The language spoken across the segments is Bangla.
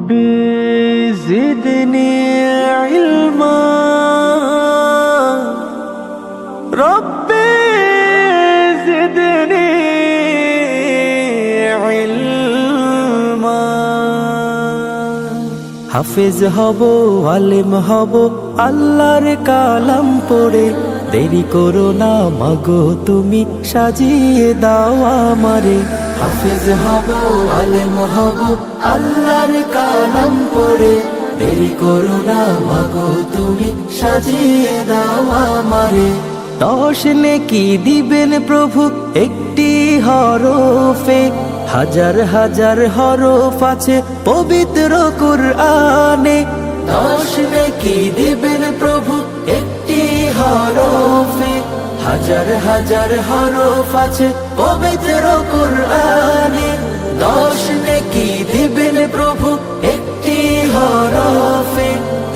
ربي زدني علما ربي زدني علما হাফেজ হব আলেম হব আল্লাহর কালাম পড়ে দেরি করো না মাগো তুমি সাজিয়ে দাও আমারে হাফেজ হব আলেম হব আল্লাহর কালাম পড়ে দেরি করো না মাগো তুমি সাজিয়ে দাও আমারে 10 নেকি দিবেন প্রভু একটি হরফে হাজার হাজার হরফ আছে পবিত্র কুরআনে 10 নেকি দিবেন প্রভু একটি হরফে হাজার হাজার হরফ আছে পবিত্র কুরআনে 10 নেকি দিবেন প্রভু একটি হরফে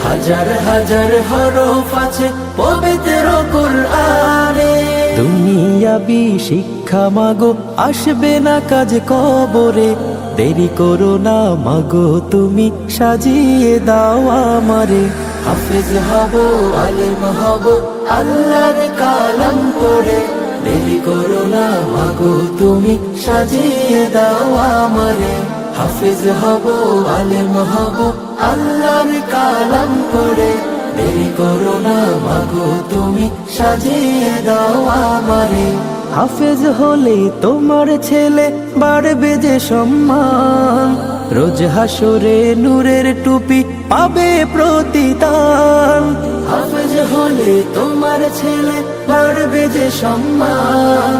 হাজার হাজার হরফ আছে পবিত্র কুরআনে দুনিয়াবি শিক্ষা মাগো আসবে না কাজ কবরে দেরি করো না মাগো তুমি সাজিয়ে দাও আমারে হাফেজ হব আলেম হব আল্লাহর কালাম পড়ে দেরি করো না মাগো তুমি সাজিয়ে দাও আমারে হাফেজ হব আলেম হব আল্লাহর কালাম পড়ে দেরি করো না মাগো তুমি সাজিয়ে দাও আমারে হাফেজ হলে তোমার ছেলে বাড়বে যে সম্মান রোজ হাসরে নূরের টুপি পাবে প্রতিদান হাফেজ হলে তোমার ছেলে বাড়বে যে সম্মান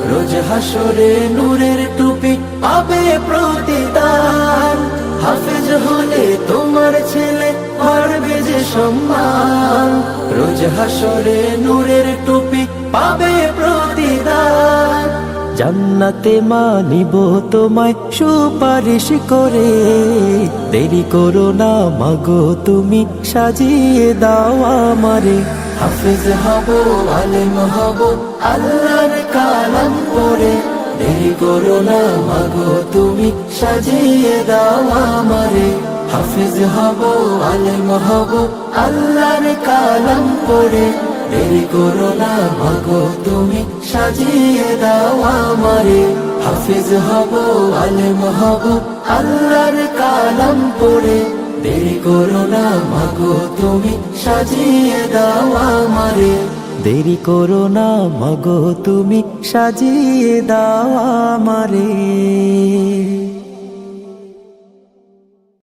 রোজ হাসরে নূরের টুপি পাবে প্রতিদান হাফেজ হলে তোমার ছেলে বাড়বে যে সম্মান রোজ হাসরে নূরের টুপি পাবে প্রতিদান জান্নাতে মানিব তোমায় সুপারিশ করে দেরি করো না মাগো তুমি সাজিয়ে দাও আমারে হাফেজ হব আলেম হব আল্লাহর কালাম পড়ে দেরি করো না মাগো তুমি সাজিয়ে দাও আমারে হাফেজ হব আলেম হব আল্লাহর কালাম পড়ে দেরি করো না মাগো তুমি সাজিয়ে দাও আমারে হাফেজ হব আলেম হব আল্লাহর কালাম পড়ে দেরি করো না মাগো তুমি সাজিয়ে দাও আমারে দেরি করো না মাগো তুমি সাজিয়ে দাও আমারে।